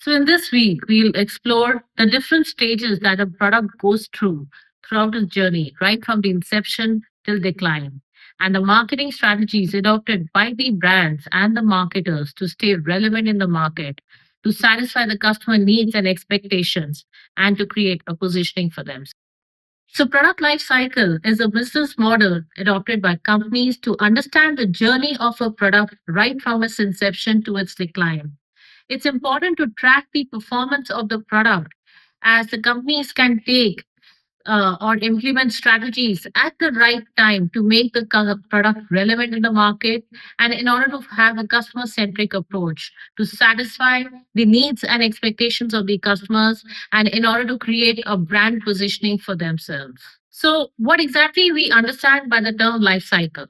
So, in this week, we'll explore the different stages that a product goes through throughout its journey, right from the inception till decline, and the marketing strategies adopted by the brands and the marketers to stay relevant in the market, to satisfy the customer needs and expectations, and to create a positioning for them. So, product life cycle is a business model adopted by companies to understand the journey of a product right from its inception to its decline. It's important to track the performance of the product as the companies can take or implement strategies at the right time to make the product relevant in the market and in order to have a customer centric approach to satisfy the needs and expectations of the customers and in order to create a brand positioning for themselves. So, what exactly we understand by the term life cycle?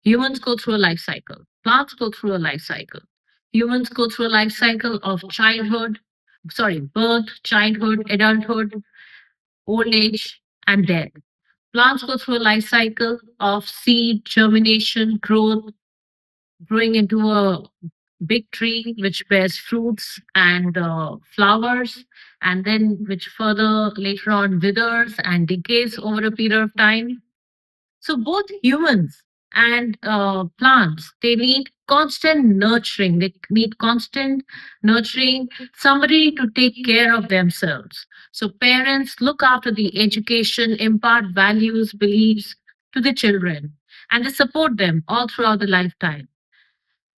Humans go through a life cycle, plants go through a life cycle. Humans go through a life cycle of birth, childhood, adulthood, old age, and death. Plants go through a life cycle of seed, germination, growth, growing into a big tree which bears fruits and flowers, and then which further later on withers and decays over a period of time. So both humans and plants, they need constant nurturing. They need constant nurturing, somebody to take care of themselves. So parents look after the education, impart values, beliefs to the children, and they support them all throughout the lifetime.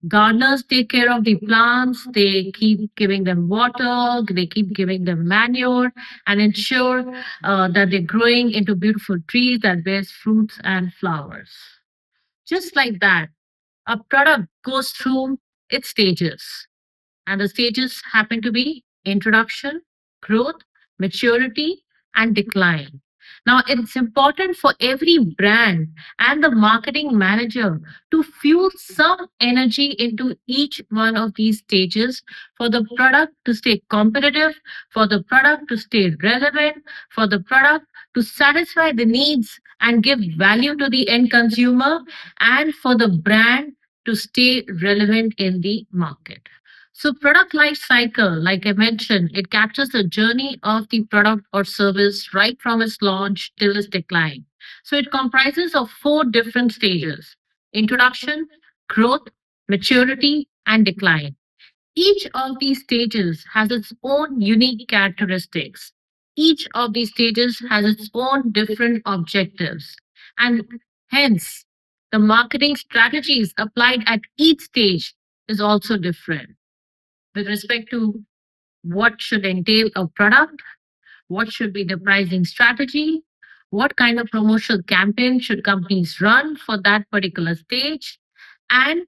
Gardeners take care of the plants, they keep giving them water, they keep giving them manure, and ensure that they're growing into beautiful trees that bears fruits and flowers. Just like that, a product goes through its stages, and the stages happen to be introduction, growth, maturity, and decline. Now, it's important for every brand and the marketing manager to fuel some energy into each one of these stages for the product to stay competitive, for the product to stay relevant, for the product to satisfy the needs and give value to the end consumer, and for the brand to stay relevant in the market. So, product life cycle, like I mentioned, it captures the journey of the product or service right from its launch till its decline. So, it comprises of four different stages: introduction, growth, maturity, and decline. Each of these stages has its own unique characteristics. Each of these stages has its own different objectives. And hence, the marketing strategies applied at each stage is also different with respect to what should entail a product, what should be the pricing strategy, what kind of promotional campaign should companies run for that particular stage, and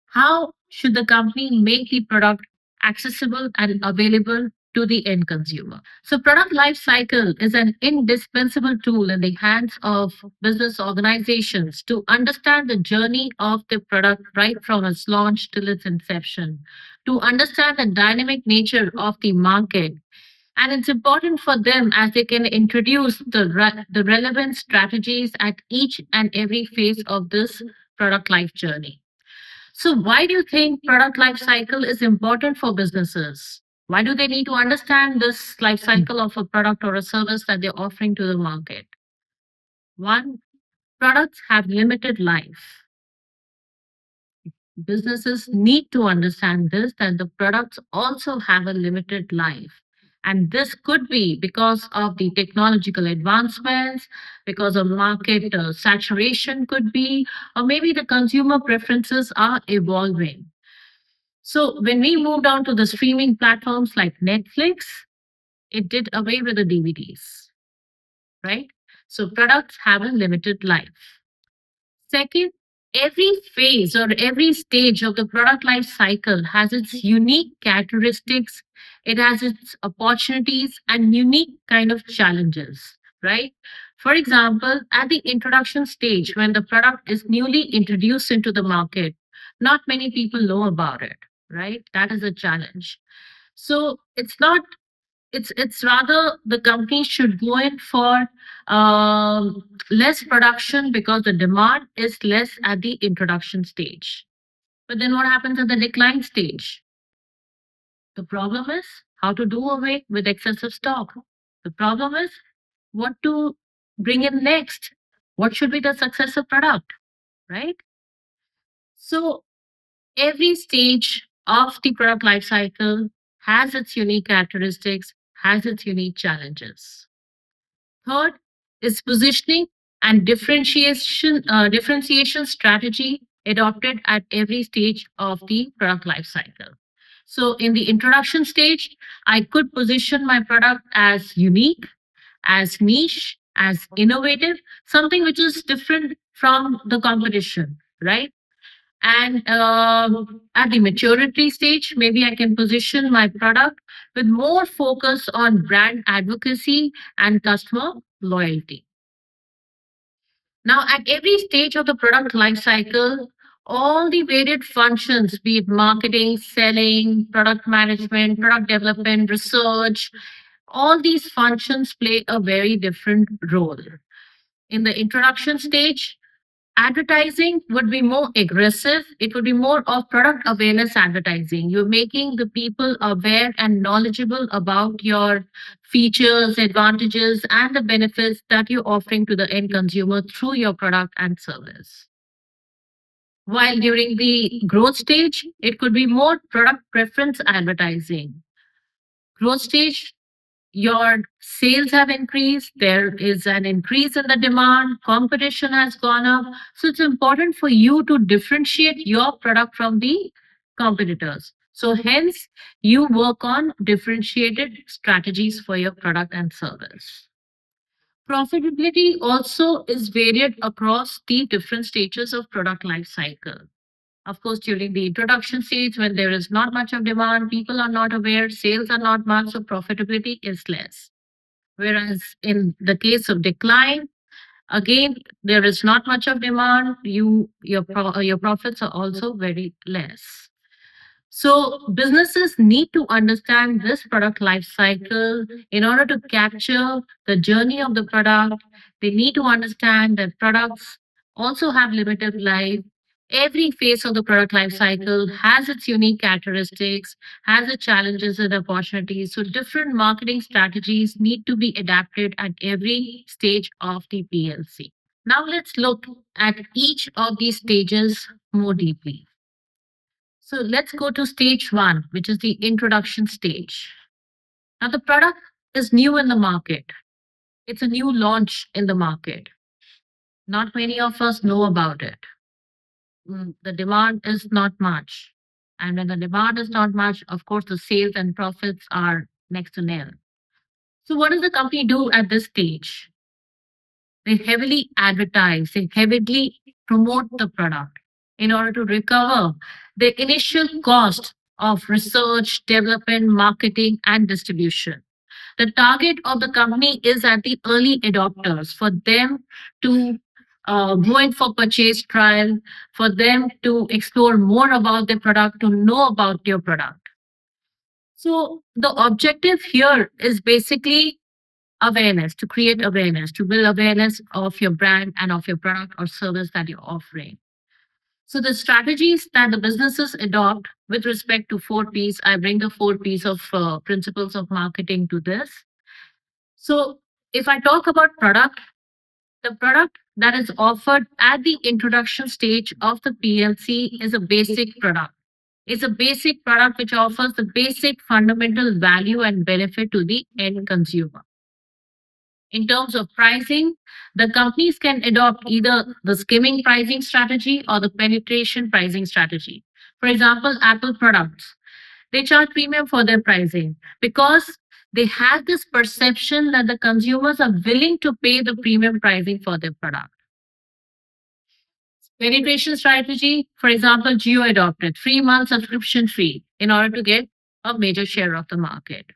how should the company make the product accessible and available to the end consumer? So, product life cycle is an indispensable tool in the hands of business organizations to understand the journey of the product right from its launch till its inception, to understand the dynamic nature of the market. And it's important for them as they can introduce the relevant strategies at each and every phase of this product life journey. So, why do you think product life cycle is important for businesses? Why do they need to understand this life cycle of a product or a service that they're offering to the market? One, products have limited life. Businesses need to understand this that the products also have a limited life. And this could be because of the technological advancements, because of market saturation, could be, or maybe the consumer preferences are evolving. So when we moved on to the streaming platforms like Netflix, it did away with the DVDs, right? So products have a limited life. Second, every phase or every stage of the product life cycle has its unique characteristics, it has its opportunities and unique kind of challenges, right? For example, at the introduction stage, when the product is newly introduced into the market, not many people know about it, right? That is a challenge. So it's not it's rather the company should go in for less production because the demand is less at the introduction stage. But then what happens at the decline stage? The problem is how to do away with excessive stock. The problem is what to bring in next. What should be the successor product, right? So every stage of the product life cycle has its unique characteristics, has its unique challenges. Third is positioning and differentiation strategy adopted at every stage of the product life cycle. So in the introduction stage, I could position my product as unique, as niche, as innovative, something which is different from the competition, right? And at the maturity stage, maybe I can position my product with more focus on brand advocacy and customer loyalty. Now, at every stage of the product life cycle, all the varied functions, be it marketing, selling, product management, product development, research, all these functions play a very different role. In the introduction stage, advertising would be more aggressive. It would be more of product awareness advertising. You're making the people aware and knowledgeable about your features, advantages, and the benefits that you're offering to the end consumer through your product and service. While during the growth stage, it could be more product preference advertising. Growth stage, your sales have increased, there is an increase in the demand, competition has gone up. So it's important for you to differentiate your product from the competitors. So hence, you work on differentiated strategies for your product and service. Profitability also is varied across the different stages of product life cycle. Of course, during the introduction stage, when there is not much of demand, people are not aware, sales are not much, so profitability is less. Whereas in the case of decline, again, there is not much of demand. Your profits are also very less. So businesses need to understand this product life cycle in order to capture the journey of the product. They need to understand that products also have limited life. Every phase of the product life cycle has its unique characteristics, has its challenges and opportunities. So different marketing strategies need to be adapted at every stage of the PLC. Now let's look at each of these stages more deeply. So let's go to stage one, which is the introduction stage. Now, the product is new in the market, it's a new launch in the market. Not many of us know about it. The demand is not much. And when the demand is not much, of course, the sales and profits are next to nil. So, what does the company do at this stage? They heavily advertise, they heavily promote the product in order to recover the initial cost of research, development, marketing, and distribution. The target of the company is at the early adopters for them to go in for purchase trial, for them to explore more about the product, to know about your product. So the objective here is basically awareness, to create awareness, to build awareness of your brand and of your product or service that you're offering. So the strategies that the businesses adopt with respect to 4 Ps, I bring the 4 Ps of principles of marketing to this. So if I talk about product, the product that is offered at the introduction stage of the PLC is a basic product. It's a basic product which offers the basic fundamental value and benefit to the end consumer. In terms of pricing, the companies can adopt either the skimming pricing strategy or the penetration pricing strategy. For example, Apple products, they charge premium for their pricing because they have this perception that the consumers are willing to pay the premium pricing for their product. Penetration strategy, for example, Geo adopted 3 months subscription fee in order to get a major share of the market.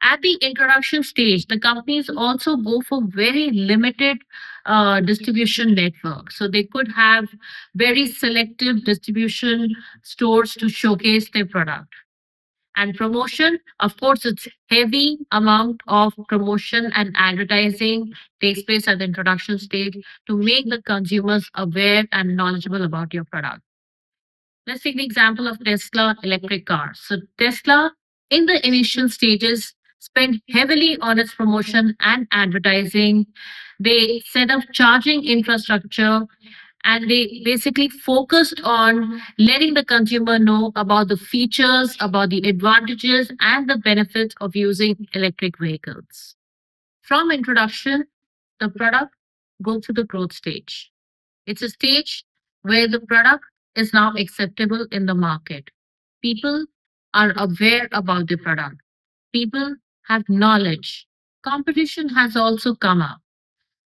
At the introduction stage, the companies also go for very limited distribution network. So they could have very selective distribution stores to showcase their product. And promotion, of course, it's heavy amount of promotion and advertising takes place at the introduction stage to make the consumers aware and knowledgeable about your product. Let's take the example of Tesla electric cars. So Tesla in the initial stages, spent heavily on its promotion and advertising. They set up charging infrastructure, and they basically focused on letting the consumer know about the features, about the advantages, and the benefits of using electric vehicles. From introduction, the product goes to the growth stage. It's a stage where the product is now acceptable in the market. People are aware about the product. People have knowledge. Competition has also come up.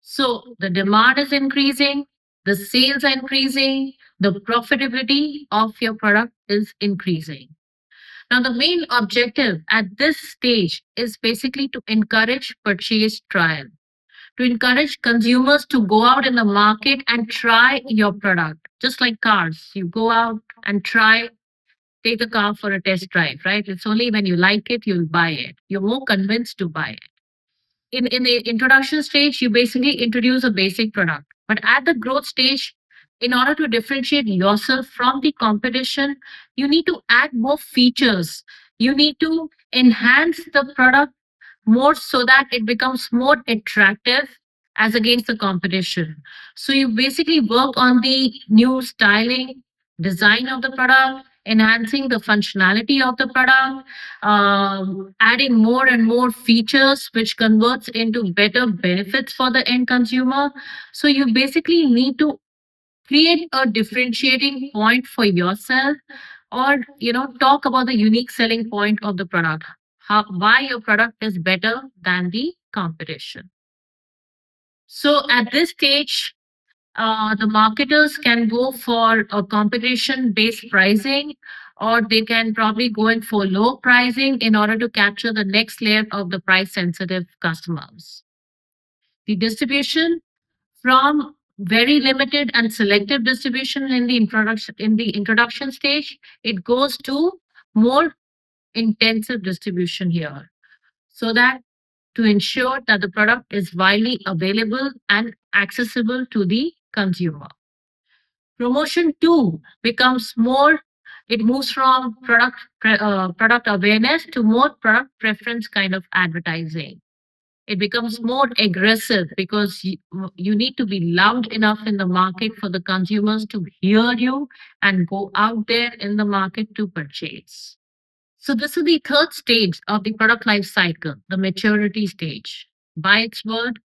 So the demand is increasing, the sales are increasing, the profitability of your product is increasing. Now, the main objective at this stage is basically to encourage purchase trial, to encourage consumers to go out in the market and try your product. Just like cars, you go out and try, take the car for a test drive, right? It's only when you like it, you'll buy it. You're more convinced to buy it. In the introduction stage, you basically introduce a basic product. But at the growth stage, in order to differentiate yourself from the competition, you need to add more features. You need to enhance the product more so that it becomes more attractive as against the competition. So you basically work on the new styling, design of the product, enhancing the functionality of the product, adding more and more features which converts into better benefits for the end consumer. So you basically need to create a differentiating point for yourself, or talk about the unique selling point of the product, why your product is better than the competition. So at this stage, the marketers can go for a competition based pricing, or they can probably go in for low pricing in order to capture the next layer of the price sensitive customers. The distribution, from very limited and selective distribution in the introduction stage, it goes to more intensive distribution here, so that to ensure that the product is widely available and accessible to the consumer. Promotion 2 becomes more, it moves from product awareness to more product preference kind of advertising. It becomes more aggressive because you need to be loud enough in the market for the consumers to hear you and go out there in the market to purchase. So this is the third stage of the product life cycle, the maturity stage. By its word,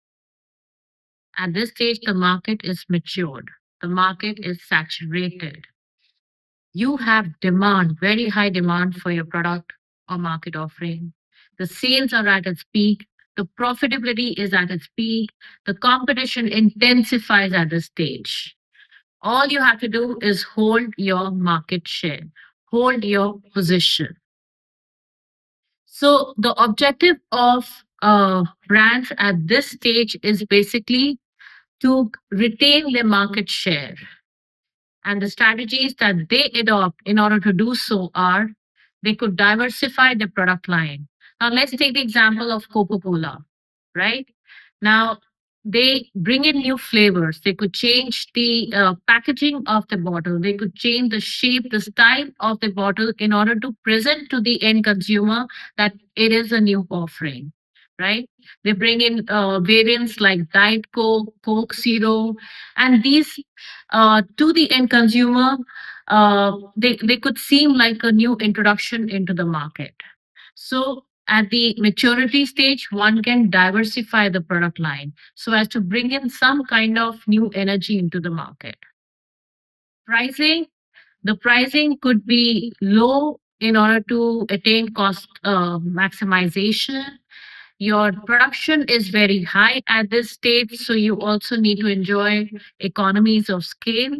at this stage, the market is matured. The market is saturated. You have demand, very high demand for your product or market offering. The sales are at its peak. The profitability is at its peak. The competition intensifies at this stage. All you have to do is hold your market share, hold your position. So the objective of brands at this stage is basically to retain their market share. And the strategies that they adopt in order to do so are, they could diversify the product line. Now, let's take the example of Coca Cola, right? Now, they bring in new flavors. They could change the packaging of the bottle. They could change the shape, the style of the bottle in order to present to the end consumer that it is a new offering, right? They bring in variants like Diet Coke, Coke Zero, and these to the end consumer, they could seem like a new introduction into the market. So at the maturity stage, one can diversify the product line so as to bring in some kind of new energy into the market. Pricing, the pricing could be low in order to attain cost maximization. Your production is very high at this stage, so you also need to enjoy economies of scale.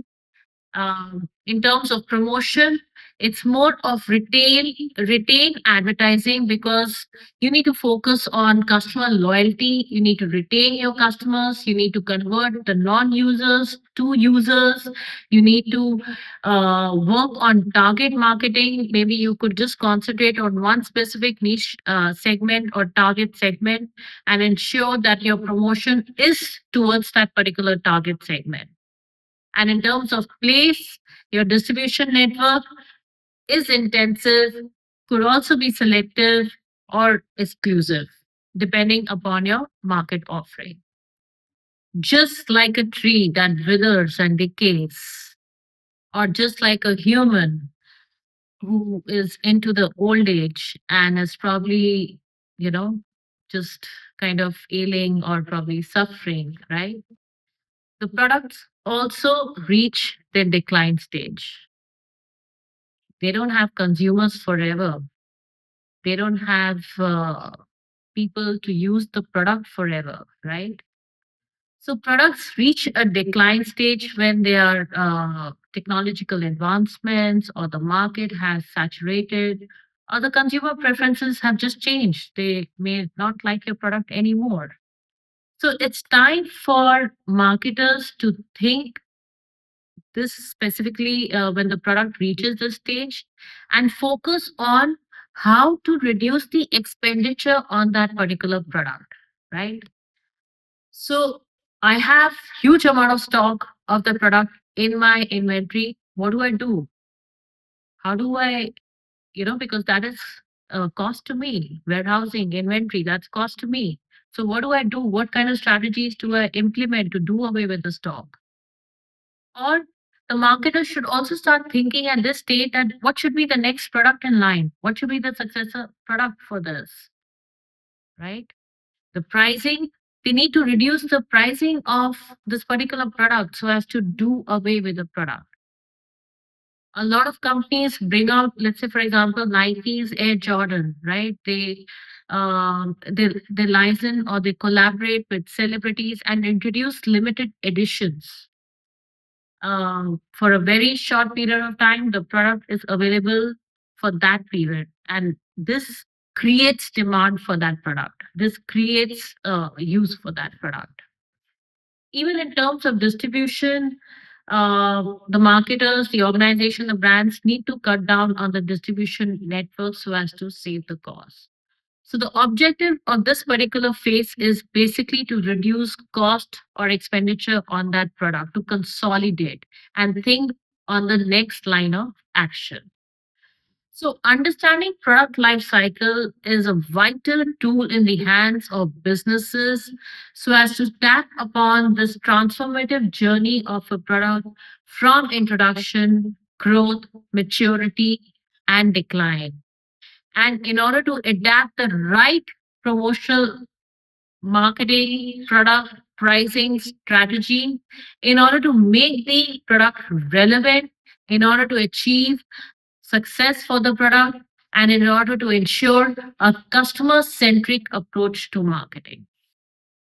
In terms of promotion, it's more of retain advertising, because you need to focus on customer loyalty. You need to retain your customers. You need to convert the non-users to users. You need to work on target marketing. Maybe you could just concentrate on one specific niche segment or target segment and ensure that your promotion is towards that particular target segment. And in terms of place, your distribution network is intensive. could also be selective or exclusive, depending upon your market offering. Just like a tree that withers and decays, or just like a human who is into the old age and is probably, you know, just kind of ailing or probably suffering, right? The products also reach their decline stage. They don't have consumers forever. They don't have people to use the product forever, right? So products reach a decline stage when their technological advancements or the market has saturated or the consumer preferences have just changed. They may not like your product anymore. So it's time for marketers to think this specifically when the product reaches this stage and focus on how to reduce the expenditure on that particular product, right? So I have huge amount of stock of the product in my inventory. What do I do? How do I, because that is cost to me. Warehousing, inventory, that's cost to me. So what do I do? What kind of strategies do I implement to do away with the stock? Or the marketer should also start thinking at this stage that what should be the next product in line? What should be the successor product for this, right? The pricing, they need to reduce the pricing of this particular product so as to do away with the product. A lot of companies bring out, let's say, for example, Nike's Air Jordan, right? They license or they collaborate with celebrities and introduce limited editions. For a very short period of time, the product is available for that period, and this creates demand for that product. This creates use for that product. Even in terms of distribution, the marketers, the organization, the brands need to cut down on the distribution network so as to save the cost. So the objective of this particular phase is basically to reduce cost or expenditure on that product, to consolidate and think on the next line of action. So understanding product life cycle is a vital tool in the hands of businesses so as to tap upon this transformative journey of a product from introduction, growth, maturity, and decline. And in order to adapt the right promotional marketing, product pricing strategy, in order to make the product relevant, in order to achieve success for the product, and in order to ensure a customer centric approach to marketing.